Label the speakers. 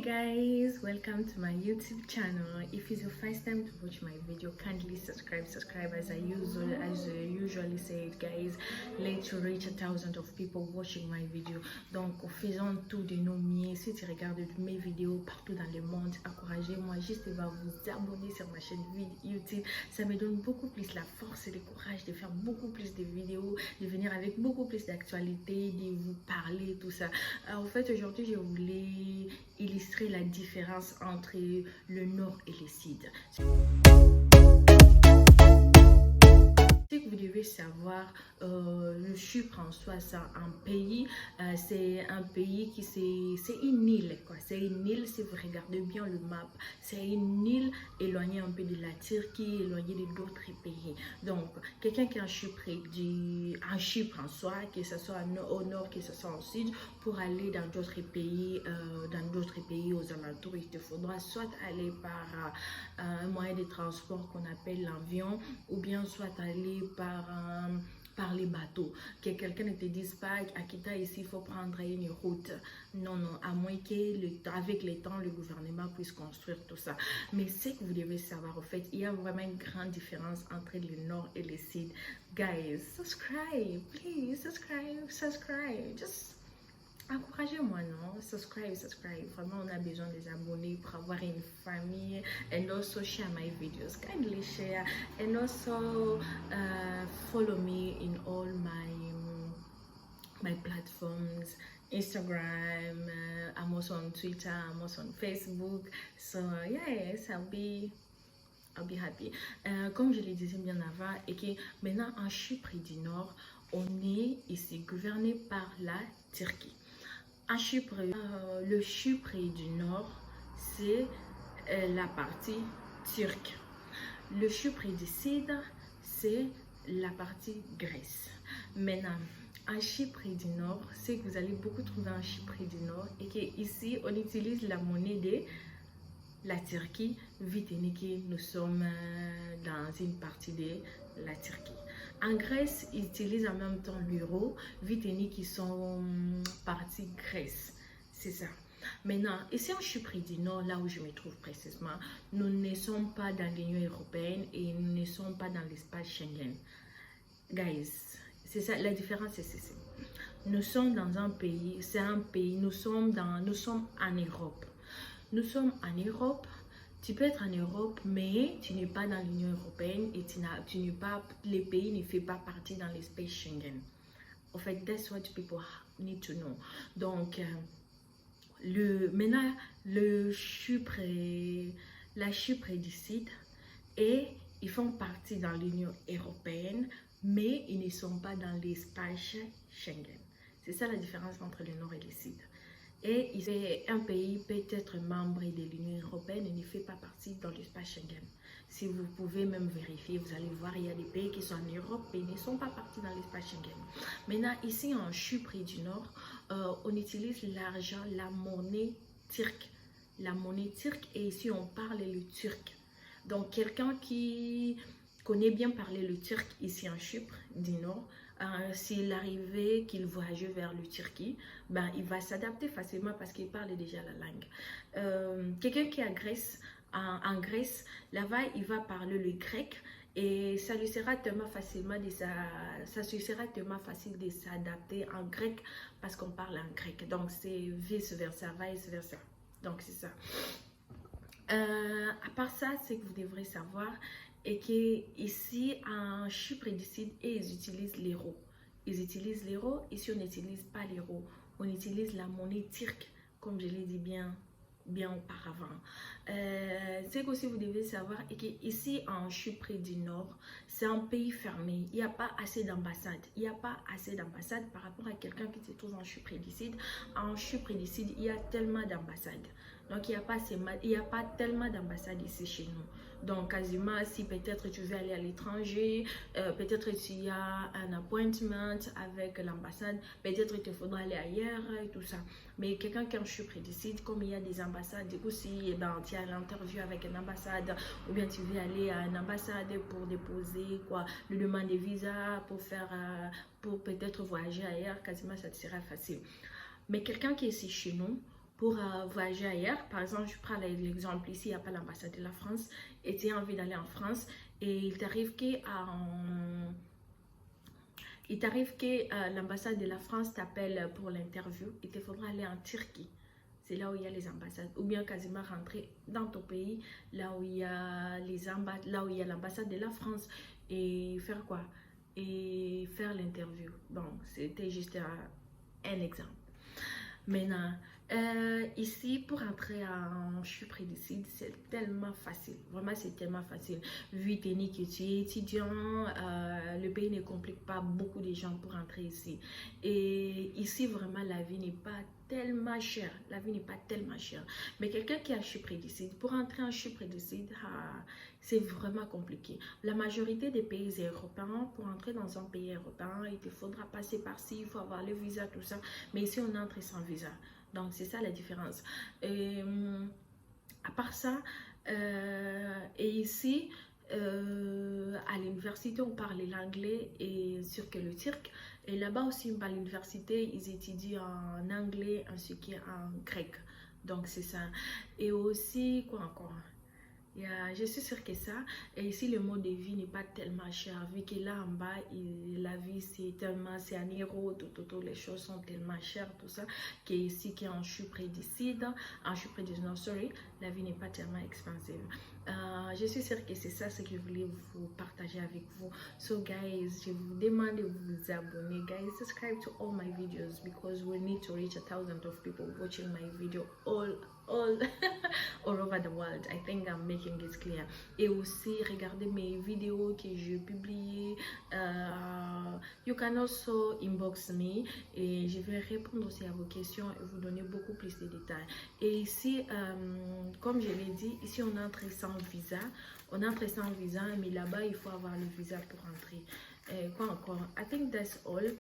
Speaker 1: Guys, welcome to my YouTube channel. If it's your first time to watch my video, kindly subscribe as I usually say it, guys. Let's reach 1,000 of people watching my video. Donc faisons tout de nos mieux. Si tu regardes mes vidéos partout dans le monde, encouragez-moi juste à vous abonner sur ma chaîne YouTube. Ça me donne beaucoup plus la force et le courage de faire beaucoup plus de vidéos, de venir avec beaucoup plus d'actualités, de vous parler, tout ça. Alors, en fait, aujourd'hui je voulais illustrer la différence entre le nord et le sud. Ce que vous devez savoir, le Chypre en soi, c'est un pays, c'est une île, quoi. C'est une île, si vous regardez bien le map, c'est une île éloignée un peu de la Turquie, éloignée d'autres pays. Donc, quelqu'un qui est en Chypre en soi, que ce soit au nord, que ce soit au sud, pour aller dans d'autres pays aux alentours, il te faudra soit aller par un moyen de transport qu'on appelle l'avion, ou bien soit aller par les bateaux. Que quelqu'un ne te dise pas à Kita ici il faut prendre une route. Non, à moins qu'avec le temps le gouvernement puisse construire tout ça. Mais ce que vous devez savoir, en fait, il y a vraiment une grande différence entre le nord et le sud. Guys, subscribe, please, subscribe, just encouragez-moi, non? Subscribe. Vraiment, on a besoin des abonnés pour avoir une famille. And also share my videos. Kindly share. And also follow me in all my platforms. Instagram. I'm also on Twitter. I'm also on Facebook. So yes, I'll be happy. Comme je le disais bien avant, et que maintenant en Chypre du Nord, on est ici gouverné par la Turquie. En Chypre, le Chypre du Nord, c'est la partie turque. Le Chypre du Sud, c'est la partie Grèce. Maintenant, en Chypre du Nord, c'est que vous allez beaucoup trouver en Chypre du Nord et qu'ici, on utilise la monnaie de la Turquie, vu que nous sommes dans une partie de la Turquie. En Grèce, ils utilisent en même temps l'euro, vu qu'ils sont partie Grèce. C'est ça. Maintenant, ici en Chypre du Nord, là où je me trouve précisément, nous ne sommes pas dans l'Union européenne et nous ne sommes pas dans l'espace Schengen. Guys, c'est ça, la différence c'est ceci. Nous sommes dans un pays, c'est un pays, nous sommes en Europe. Nous sommes en Europe. Tu peux être en Europe, mais tu n'es pas dans l'Union européenne et les pays ne font pas partie dans l'espace Schengen. En fait, that's what people need to know. Donc, maintenant, la Chypre du Sud, et ils font partie dans l'Union européenne, mais ils ne sont pas dans l'espace Schengen. C'est ça la différence entre le Nord et le Sud. Et un pays peut être membre de l'Union européenne et ne fait pas partie dans l'espace Schengen. Si vous pouvez même vérifier, vous allez voir, il y a des pays qui sont en Europe et ne sont pas partis dans l'espace Schengen. Maintenant, ici en Chypre du Nord, on utilise l'argent, la monnaie turque. La monnaie turque, et ici on parle le turc. Donc quelqu'un qui connaît bien parler le turc ici en Chypre du Nord, s'il arrivait qu'il voyageait vers le Turquie, ben, il va s'adapter facilement parce qu'il parle déjà la langue. Quelqu'un qui est en Grèce, là-bas, il va parler le grec et ça lui sera tellement facile de s'adapter en grec parce qu'on parle en grec. Donc, c'est vice versa. Donc, c'est ça. À part ça, c'est que vous devrez savoir et qu'ici en Chypre du Sud, ils utilisent l'euro. Ici on n'utilise pas l'euro, on utilise la monnaie turque, comme je l'ai dit bien auparavant. Ce que aussi vous devez savoir est qu'ici en Chypre du Nord, c'est un pays fermé, il n'y a pas assez d'ambassades. Par rapport à quelqu'un qui se trouve en Chypre du Sud. En Chypre du Sud, il y a tellement d'ambassades. Donc, il n'y a pas tellement d'ambassades ici chez nous. Donc, quasiment, si peut-être tu veux aller à l'étranger, peut-être tu as un appointment avec l'ambassade, peut-être il te faudra aller ailleurs et tout ça. Mais quelqu'un qui est en Chypre du Sud, comme il y a des ambassades, du coup, si tu as l'interview avec une ambassade, ou bien tu veux aller à une ambassade pour déposer le demande de visa, pour peut-être voyager ailleurs, quasiment ça te sera facile. Mais quelqu'un qui est ici chez nous, pour voyager ailleurs. Par exemple, je prends l'exemple ici, il n'y a pas l'ambassade de la France et tu as envie d'aller en France et il t'arrive que l'ambassade de la France t'appelle pour l'interview. Il te faudra aller en Turquie. C'est là où il y a les ambassades. Ou bien quasiment rentrer dans ton pays, là où il y a l'ambassade de la France. Et faire quoi? Et faire l'interview. Bon, c'était juste un exemple. Maintenant, ici, pour entrer en Chypre d'ici, c'est tellement facile. Vraiment, c'est tellement facile. Vu que tu es étudiant, le pays ne complique pas beaucoup de gens pour entrer ici. Et ici, vraiment, la vie n'est pas tellement chère. La vie n'est pas tellement chère. Mais quelqu'un qui est à Chypre d'ici, pour entrer en Chypre d'ici, c'est vraiment compliqué. La majorité des pays européens, pour entrer dans un pays européen, il te faudra passer par-ci, il faut avoir le visa, tout ça. Mais ici, on entre sans visa. Donc, c'est ça la différence. Et, à part ça, et ici, à l'université, on parle l'anglais et sur que le turc. Et là-bas aussi, à l'université, ils étudient en anglais ainsi qu'en grec. Donc, c'est ça. Et aussi, quoi encore? Je suis sûre que ça. Et ici, le mode de vie n'est pas tellement cher. Vu que là en bas, la vie c'est en euros, tout, les choses sont tellement chères, tout ça. Qu'ici, en Chypre d'ici, sorry, la vie n'est pas tellement expensive. Je suis sûre que c'est ça ce que je voulais vous partager avec vous. So guys, je vous demande de vous abonner. Guys, subscribe to all my videos because we need to reach 1,000 of people watching my video all over the world. I think I'm making it clear. Et aussi, regardez mes vidéos que je publie. You can also inbox me et je vais répondre aussi à vos questions et vous donner beaucoup plus de détails. Et ici, comme je l'ai dit, ici on entre sans visa. On entre sans visa, mais là-bas, il faut avoir le visa pour entrer. Quoi encore? I think that's all.